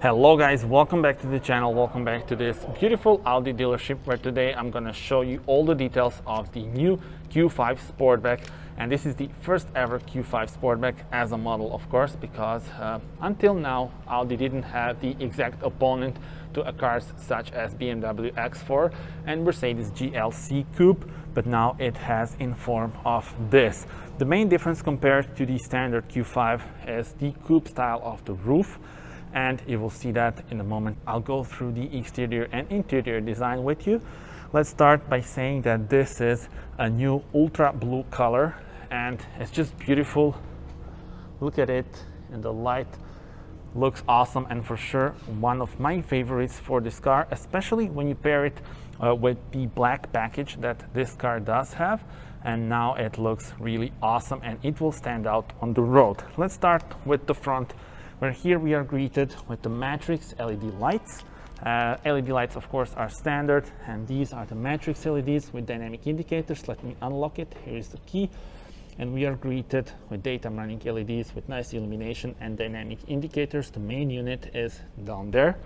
Hello guys, welcome back to the channel, welcome back to this beautiful Audi dealership where today I'm gonna show you all the details of the new Q5 Sportback. And this is the first ever Q5 Sportback as a model, of course, because until now Audi didn't have the exact opponent to cars such as BMW X4 and Mercedes GLC Coupe, but now it has in form of this. The main difference compared to the standard Q5 is the coupe style of the roof, and you will see that in a moment. I'll go through the exterior and interior design with you. Let's start by saying that this is a new ultra blue color and it's just beautiful. Look at it in the light, looks awesome, and for sure one of my favorites for this car, especially when you pair it with the black package that this car does have. And now it looks really awesome and it will stand out on the road. Let's start with the front, where here we are greeted with the Matrix LED lights. LED lights, of course, are standard, and these are the Matrix LEDs with dynamic indicators. Let me unlock it. Here is the key. And we are greeted with daytime running LEDs with nice illumination and dynamic indicators. The main unit is down there.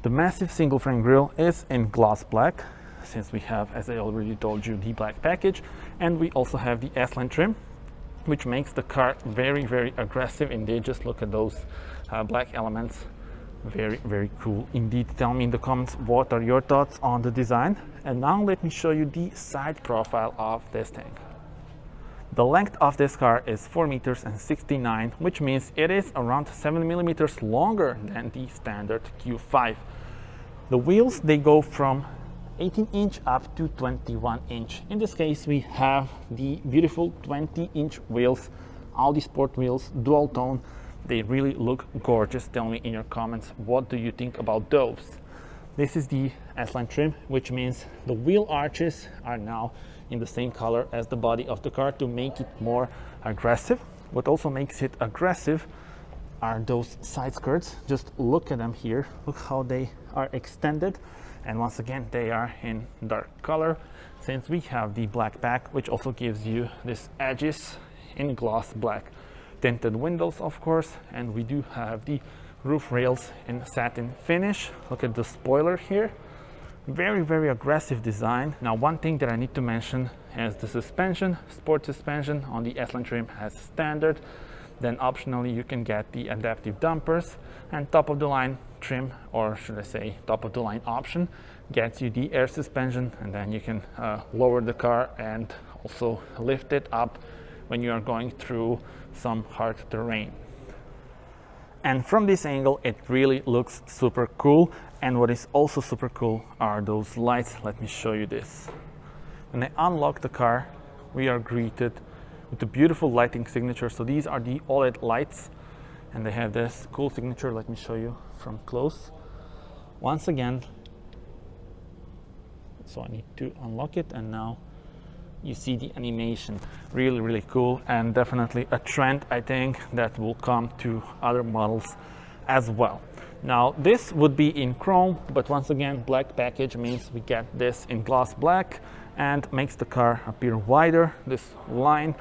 The massive single frame grille is in gloss black, since we have, as I already told you, the black package. And we also have the S-Line trim, which makes the car very, very aggressive indeed. Just look at those black elements. Very, very cool indeed. Tell me in the comments what are your thoughts on the design. And now let me show you the side profile of this thing. The length of this car is 4.69 meters, which means it is around 7 millimeters longer than the standard Q5. The wheels, they go from 18-inch up to 21-inch. In this case, we have the beautiful 20-inch wheels, Audi Sport wheels, dual tone. They really look gorgeous. Tell me in your comments, what do you think about those? This is the S-Line trim, which means the wheel arches are now in the same color as the body of the car to make it more aggressive. What also makes it aggressive are those side skirts. Just look at them here. Look how they are extended. And once again, they are in dark color, since we have the black pack, which also gives you these edges in gloss black. Tinted windows, of course, and we do have the roof rails in satin finish. Look at the spoiler here. Very, very aggressive design. Now, one thing that I need to mention is the suspension. Sport suspension on the S-Line trim has standard. Then optionally you can get the adaptive dampers, and top of the line trim, or should I say top of the line option, gets you the air suspension, and then you can lower the car and also lift it up when you are going through some hard terrain. And from this angle it really looks super cool. And what is also super cool are those lights. Let me show you this. When I unlock the car, we are greeted with a beautiful lighting signature. So these are the OLED lights, and they have this cool signature. Let me show you from close. Once again, so I need to unlock it, and now you see the animation. Really, really cool, and definitely a trend, I think, that will come to other models as well. Now, this would be in chrome, but once again, black package means we get this in gloss black and makes the car appear wider, this line.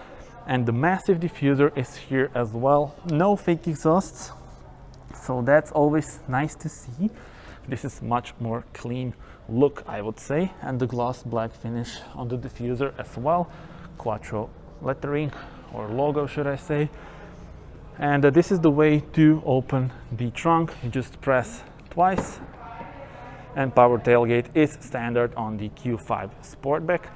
And the massive diffuser is here as well. No fake exhausts, so that's always nice to see. This is much more clean look, I would say. And the gloss black finish on the diffuser as well. Quattro lettering, or logo should I say. And this is the way to open the trunk. You just press twice, and power tailgate is standard on the Q5 Sportback.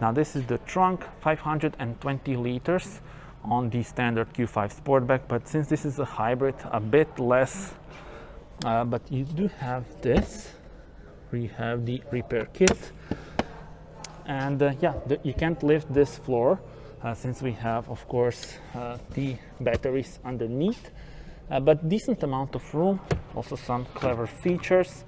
Now this is the trunk, 520 liters on the standard Q5 Sportback, but since this is a hybrid, a bit less. But you do have this. We have the repair kit, and yeah, you can't lift this floor since we have, of course, the batteries underneath, but decent amount of room. Also some clever features,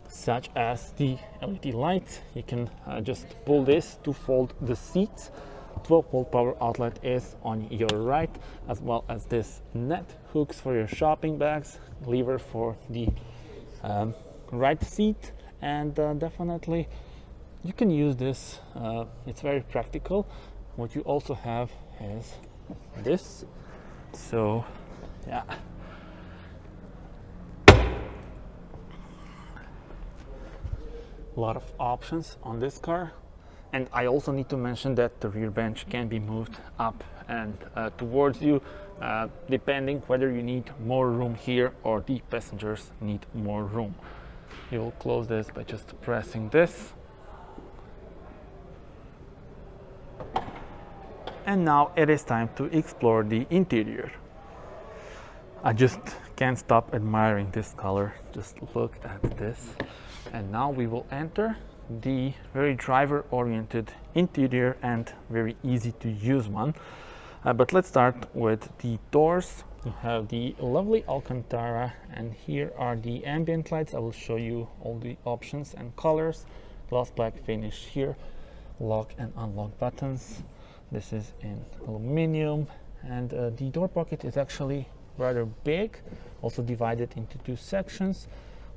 such as the LED lights. You can just pull this to fold the seats. 12-volt power outlet is on your right, as well as this net hooks for your shopping bags, lever for the right seat, and definitely you can use this. It's very practical. What you also have is this. So yeah, A lot of options on this car. And I also need to mention that the rear bench can be moved up and towards you, depending whether you need more room here or the passengers need more room. You will close this by just pressing this. And now it is time to explore the interior. I just can't stop admiring this color. Just look at this. And now we will enter the very driver-oriented interior and very easy to use one. But let's start with the doors. You have the lovely Alcantara, and here are the ambient lights. I will show you all the options and colors. Gloss black finish here, lock and unlock buttons. This is in aluminum, and the door pocket is actually rather big, also divided into two sections.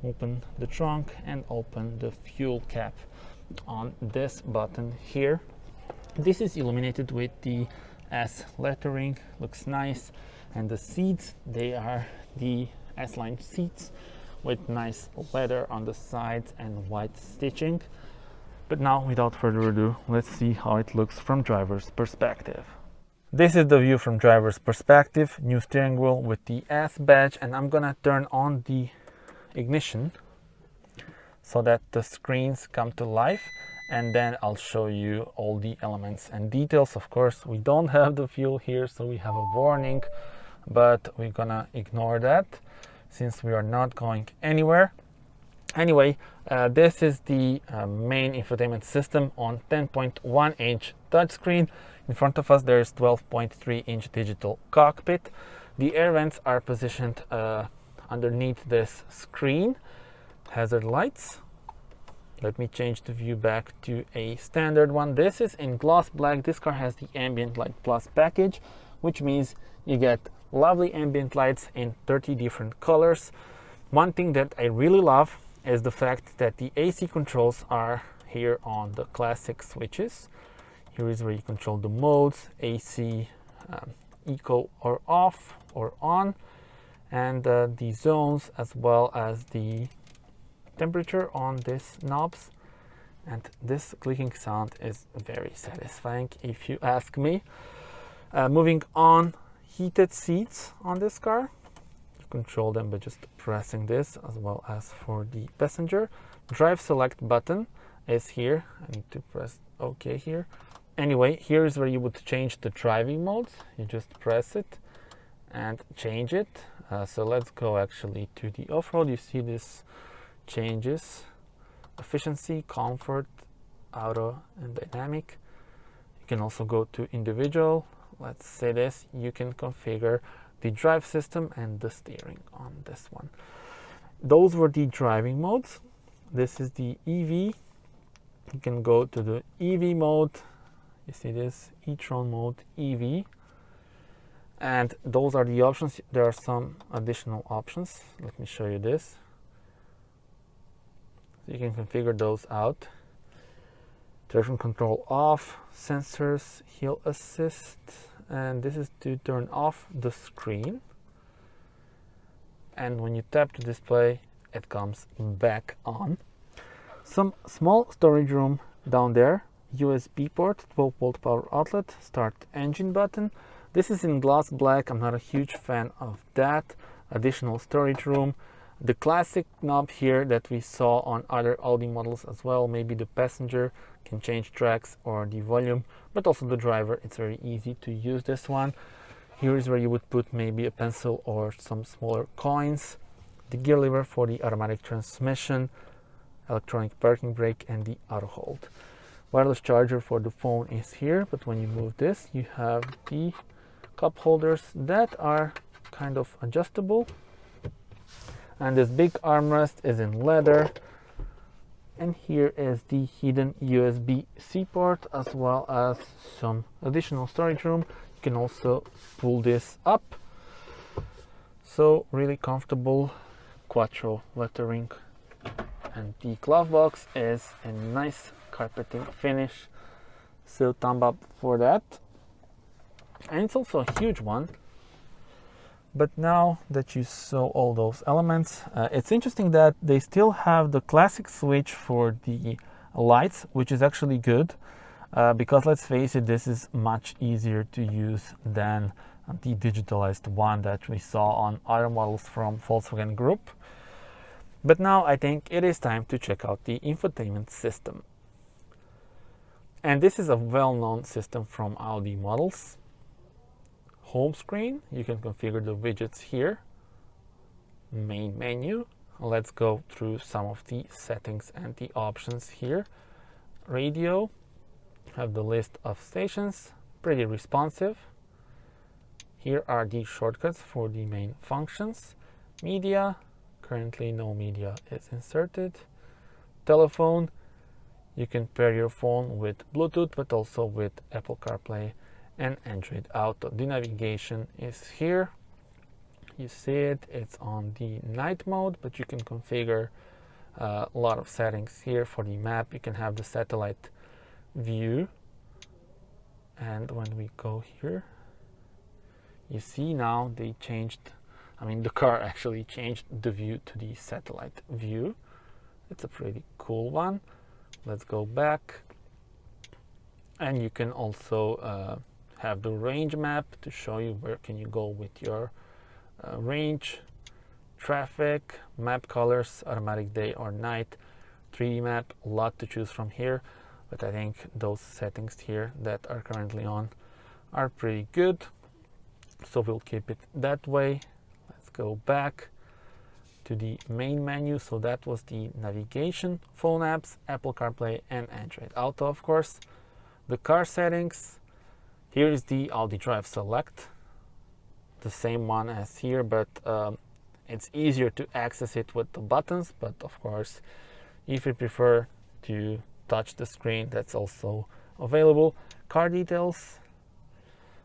Open the trunk and open the fuel cap on this button here. This is illuminated with the S lettering, looks nice. And the seats, they are the S-line seats with nice leather on the sides and white stitching. But now, without further ado, let's see how it looks from driver's perspective. This is the view from driver's perspective. New steering wheel with the S badge, and I'm gonna turn on the ignition so that the screens come to life, and then I'll show you all the elements and details. Of course, we don't have the fuel here, so we have a warning, but we're gonna ignore that since we are not going anywhere. Anyway, this is the main infotainment system on 10.1-inch touchscreen. In front of us there is 12.3-inch digital cockpit. The air vents are positioned underneath this screen. Hazard lights. Let me change the view back to a standard one. This is in gloss black. This car has the Ambient Light Plus package, which means you get lovely ambient lights in 30 different colors. One thing that I really love is the fact that the AC controls are here on the classic switches. Here is where you control the modes, AC, eco or off or on, and the zones, as well as the temperature on these knobs. And this clicking sound is very satisfying if you ask me. Moving on, heated seats on this car. You control them by just pressing this, as well as for the passenger. Drive select button is here. I need to press OK here. Anyway, here is where you would change the driving modes. You just press it and change it. So let's go actually to the off-road. You see this changes: efficiency, comfort, auto, and dynamic. You can also go to individual. Let's say this. You can configure the drive system and the steering on this one. Those were the driving modes. This is the EV. You can go to the EV mode. You see this e-tron mode, EV, and those are the options. There are some additional options. Let me show you this. So you can configure those out. Traction control off, sensors, hill assist, and this is to turn off the screen. And when you tap the display, it comes back on. Some small storage room down there. USB port, 12-volt power outlet, start engine button. This is in gloss black. I'm not a huge fan of that. Additional storage room. The classic knob here that we saw on other Audi models as well. Maybe the passenger can change tracks or the volume, but also the driver. It's very easy to use this one. Here is where you would put maybe a pencil or some smaller coins. The gear lever for the automatic transmission, electronic parking brake, and the auto hold. Wireless charger for the phone is here, but when you move this, you have the cup holders that are kind of adjustable. And this big armrest is in leather. And here is the hidden USB-C port, as well as some additional storage room. You can also pull this up. So really comfortable. Quattro lettering. And the glove box is a nice carpeting finish, so thumb up for that. And it's also a huge one. But now that you saw all those elements, it's interesting that they still have the classic switch for the lights, which is actually good, because let's face it, this is much easier to use than the digitalized one that we saw on other models from Volkswagen Group. But now I think it is time to check out the infotainment system. And this is a well-known system from Audi models. Home screen, you can configure the widgets here. Main menu, let's go through some of the settings and the options here. Radio, have the list of stations, pretty responsive. Here are the shortcuts for the main functions. Media, currently no media is inserted. Telephone, you can pair your phone with Bluetooth, but also with Apple CarPlay and Android Auto. The navigation is here. You see it, it's on the night mode, but you can configure a lot of settings here. For the map, you can have the satellite view. And when we go here, you see now they changed, the car actually changed the view to the satellite view. It's a pretty cool one. Let's go back. And you can also have the range map to show you where can you go with your range, traffic, map colors, automatic day or night, 3D map, a lot to choose from here. But I think those settings here that are currently on are pretty good. So we'll keep it that way. Let's go back to the main menu. So that was the navigation, phone apps, Apple CarPlay and Android Auto, of course. The car settings, here is the Audi Drive Select, the same one as here, but it's easier to access it with the buttons. But of course, if you prefer to touch the screen, that's also available. Car details,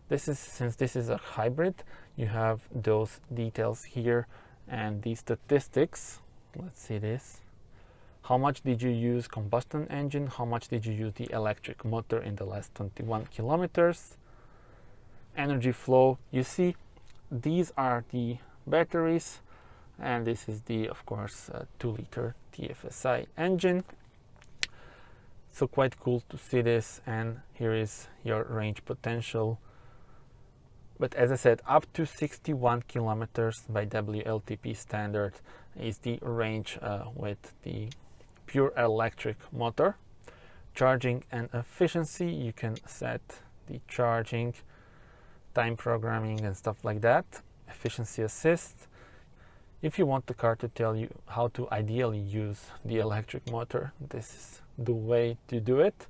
since this is a hybrid, you have those details here and the statistics. Let's see this. How much did you use combustion engine? How much did you use the electric motor in the last 21 kilometers? Energy flow, you see these are the batteries, and this is the, of course, 2-liter TFSIe engine. So quite cool to see this. And here is your range potential. But as I said, up to 61 kilometers by WLTP standard is the range with the pure electric motor. Charging and efficiency, you can set the charging, time programming and stuff like that. Efficiency assist, if you want the car to tell you how to ideally use the electric motor, this is the way to do it.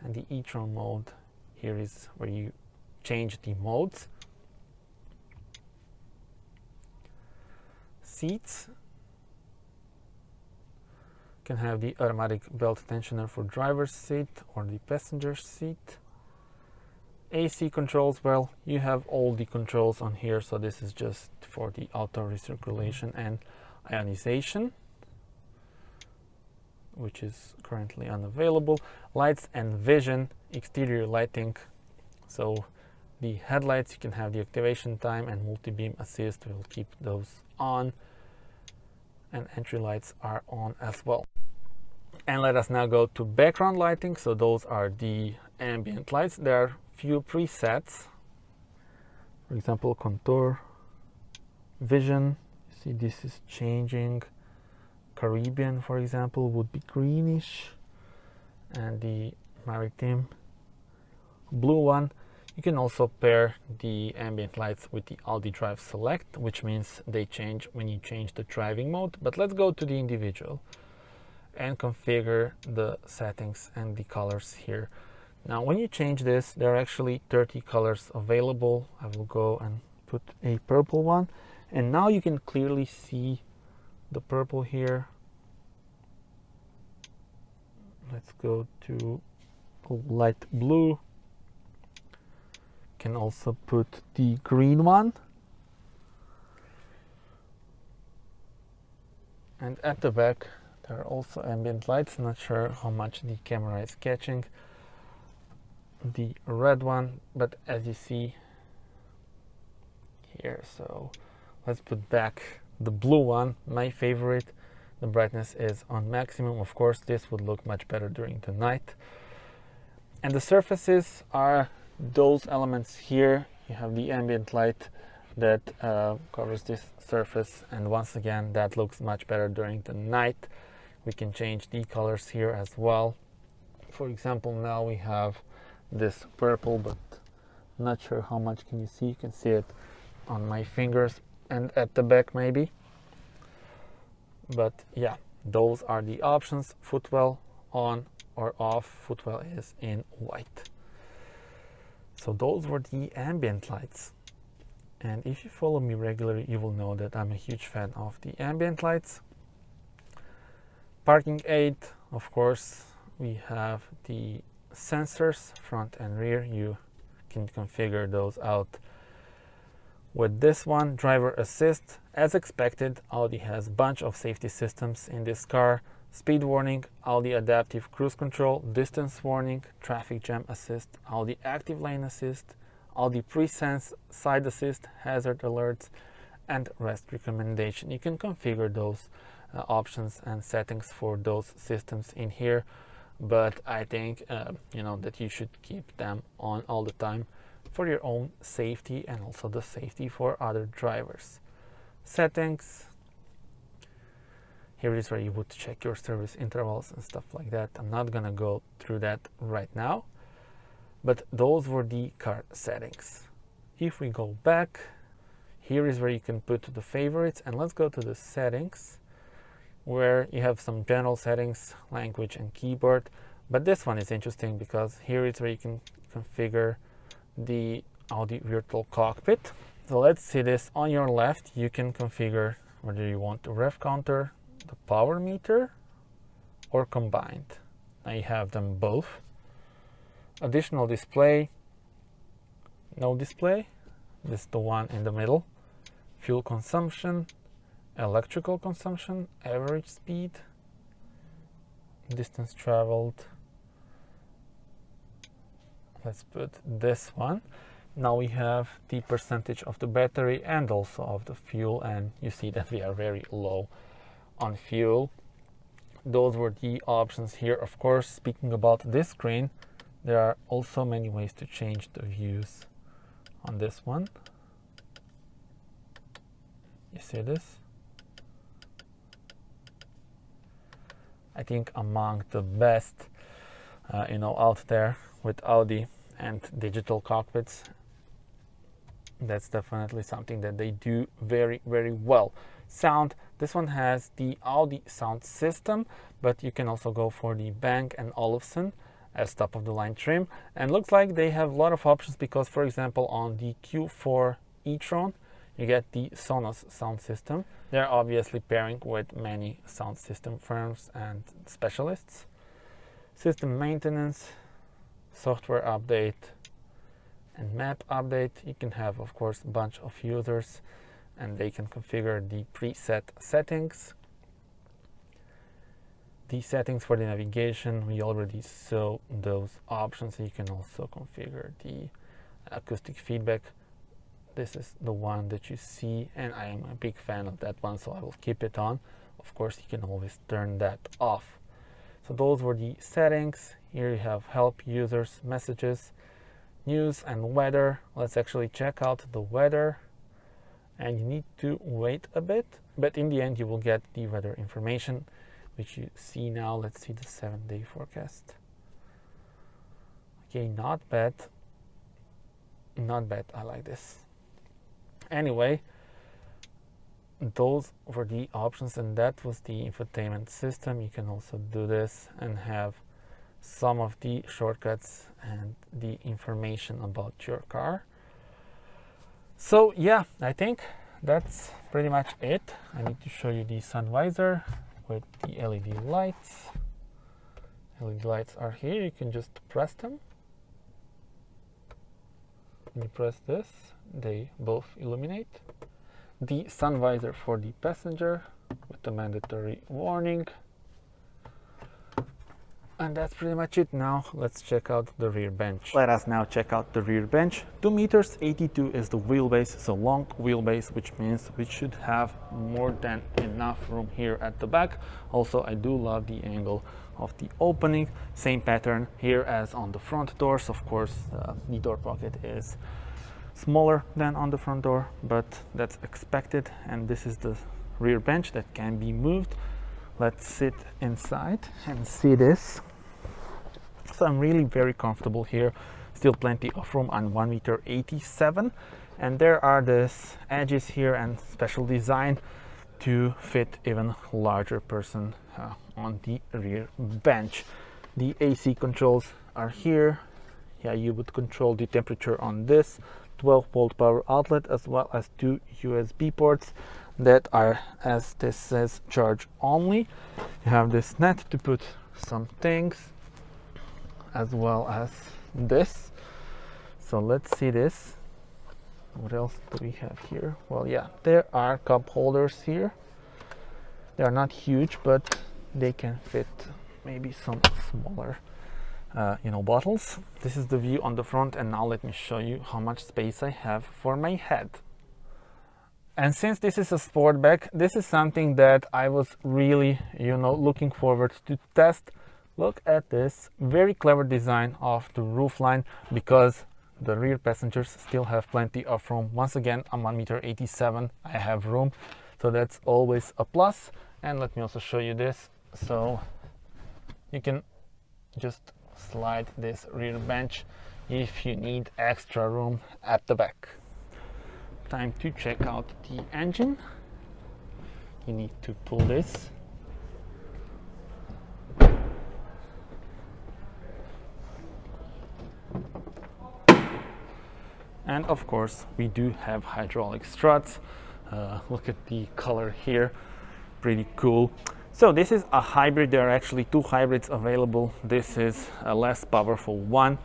And the e-tron mode, here is where you change the modes. Seats, can have the automatic belt tensioner for driver's seat or the passenger seat. AC controls, well, you have all the controls on here, so this is just for the auto recirculation and ionization, which is currently unavailable. Lights and vision, exterior lighting, so the headlights, you can have the activation time and multi-beam assist, we'll keep those on, and entry lights are on as well. And let us now go to background lighting. So those are the ambient lights. There are few presets, for example, contour, vision, see this is changing. Caribbean, for example, would be greenish, and the maritime blue one. You can also pair the ambient lights with the Audi Drive Select, which means they change when you change the driving mode. But let's go to the individual and configure the settings and the colors here. Now when you change this, there are actually 30 colors available. I will go and put a purple one, and now you can clearly see the purple here. Let's go to light blue. Can also put the green one, and at the back there are also ambient lights. Not sure how much the camera is catching the red one, but as you see here, so Let's put back the blue one, my favorite. The brightness is on maximum. Of course, this would look much better during the night. And the surfaces are those elements here. You have the ambient light that covers this surface, and once again that looks much better during the night. We can change the colors here as well. For example, now we have this purple, but not sure how much can you see. You can see it on my fingers and at the back maybe. But yeah, those are the options. Footwell on or off. Footwell is in white. So those were the ambient lights. And if you follow me regularly, you will know that I'm a huge fan of the ambient lights. Parking aid, of course, we have the sensors front and rear. You can configure those out with this one. Driver assist, as expected, Audi has a bunch of safety systems in this car. Speed warning, Audi adaptive cruise control, distance warning, traffic jam assist, Audi active lane assist, Audi pre-sense, side assist, hazard alerts, and rest recommendation. You can configure those options and settings for those systems in here, but I think that you should keep them on all the time for your own safety and also the safety for other drivers. Settings, here is where you would check your service intervals and stuff like that. I'm not gonna go through that right now, but those were the car settings. If we go back, here is where you can put the favorites, and let's go to the settings where you have some general settings, language and keyboard. But this one is interesting because here is where you can configure the Audi virtual cockpit. So let's see this. On your left, you can configure whether you want the rev counter, the power meter, or combined. Now you have them both. Additional display, no display. This is the one in the middle. Fuel consumption, electrical consumption, average speed, distance traveled. Let's put this one. Now we have the percentage of the battery and also of the fuel, and you see that we are very low on fuel. Those were the options here. Of course, speaking about this screen, there are also many ways to change the views on this one. You see this? I think among the best out there with Audi and digital cockpits. That's definitely something that they do very, very well. Sound, this one has the Audi sound system, but you can also go for the Bang & Olufsen as top of the line trim. And looks like they have a lot of options because, for example, on the Q4 e-tron, you get the Sonos sound system. They're obviously pairing with many sound system firms and specialists. System maintenance, software update, and map update. You can have, of course, a bunch of users and they can configure the preset settings. The settings for the navigation, we already saw those options. You can also configure the acoustic feedback. This is the one that you see, and I am a big fan of that one, so I will keep it on. Of course, you can always turn that off. So those were the settings. Here you have help, users, messages, news, and weather. Let's actually check out the weather, and you need to wait a bit, but in the end you will get the weather information, which you see now. Let's see the 7-day forecast. Okay, not bad. Not bad, I like this. Anyway, those were the options, and that was the infotainment system. You can also do this and have some of the shortcuts and the information about your car. So yeah, I think that's pretty much it. I need to show you the sun visor with the LED lights. LED lights are here. You can just press them. When you press this, they both illuminate. The sun visor for the passenger with the mandatory warning. And that's pretty much it. Now let's check out the rear bench. Let us now check out the rear bench. 2 meters 82 is the wheelbase, so long wheelbase, which means we should have more than enough room here at the back. Also, I do love the angle of the opening. Same pattern here as on the front doors. Of course, the door pocket is smaller than on the front door, but that's expected. And this is the rear bench that can be moved. Let's sit inside and see this. So I'm really very comfortable here. Still plenty of room on 1 meter 87. And there are these edges here and special design to fit even larger person on the rear bench. The AC controls are here. Yeah, you would control the temperature on this 12-volt power outlet, as well as 2 USB ports that are, as this says, charge only. You have this net to put some things, as well as this. So let's see this. What else do we have here? Well, yeah, there are cup holders here. They are not huge, but they can fit maybe some smaller bottles. This is the view on the front, and now let me show you how much space I have for my head. And since this is a Sportback, this is something that I was really, looking forward to test. Look at this very clever design of the roofline, because the rear passengers still have plenty of room. Once again, I'm 1 meter 87. I have room, so that's always a plus. And let me also show you this. So you can just slide this rear bench if you need extra room at the back. Time to check out the engine. You need to pull this. And of course, we do have hydraulic struts. Look at the color here, pretty cool. So this is a hybrid. There are actually 2 hybrids available. This is a less powerful one.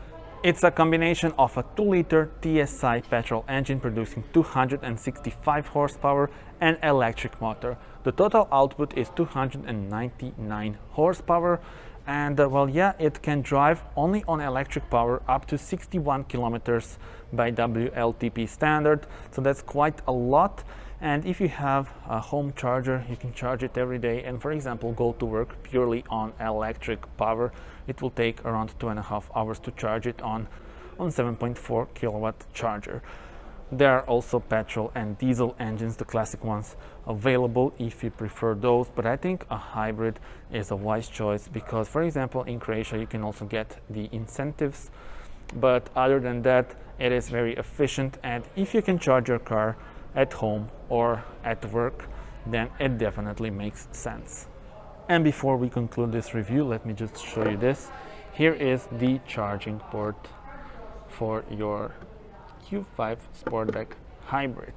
It's a combination of a 2-liter TFSIe petrol engine producing 265 horsepower and electric motor. The total output is 299 horsepower. And well, yeah, it can drive only on electric power up to 61 kilometers by WLTP standard. So that's quite a lot. And if you have a home charger, you can charge it every day and, for example, go to work purely on electric power. It will take around 2.5 hours to charge it on 7.4 kilowatt charger. There are also petrol and diesel engines, the classic ones, available if you prefer those, but I think a hybrid is a wise choice because, for example, in Croatia you can also get the incentives, but other than that, it is very efficient. And if you can charge your car at home or at work, then it definitely makes sense. And before we conclude this review, let me just show you this. Here is the charging port for your Q5 Sportback Hybrid.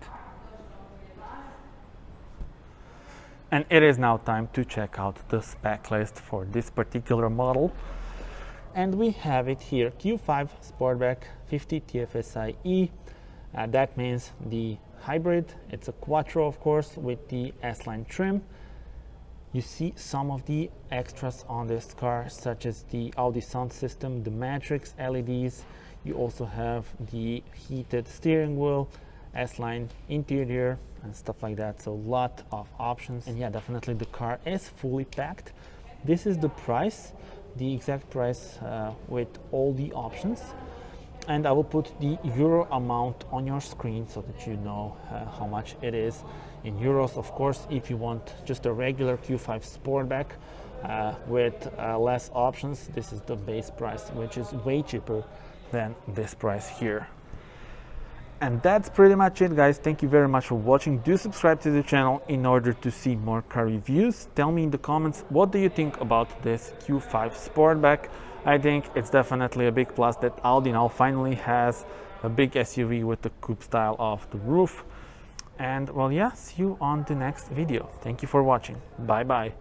And it is now time to check out the spec list for this particular model. And we have it here, Q5 Sportback 50 TFSIe. That means the hybrid. It's a Quattro, of course, with the S-Line trim. You see some of the extras on this car, such as the AUDI sound system, the Matrix LEDs. You also have the heated steering wheel, S-Line interior, and stuff like that. So a lot of options. And yeah, definitely the car is fully packed. This is the price, the exact price with all the options. And I will put the euro amount on your screen so that you know how much it is in euros. Of course, if you want just a regular Q5 Sportback with less options, this is the base price, which is way cheaper than this price here. And that's pretty much it, guys. Thank you very much for watching. Do subscribe to the channel in order to see more car reviews. Tell me in the comments, what do you think about this Q5 Sportback? I think it's definitely a big plus that Audi now finally has a big SUV with the coupe style of the roof. And well, yeah, see you on the next video. Thank you for watching. Bye bye.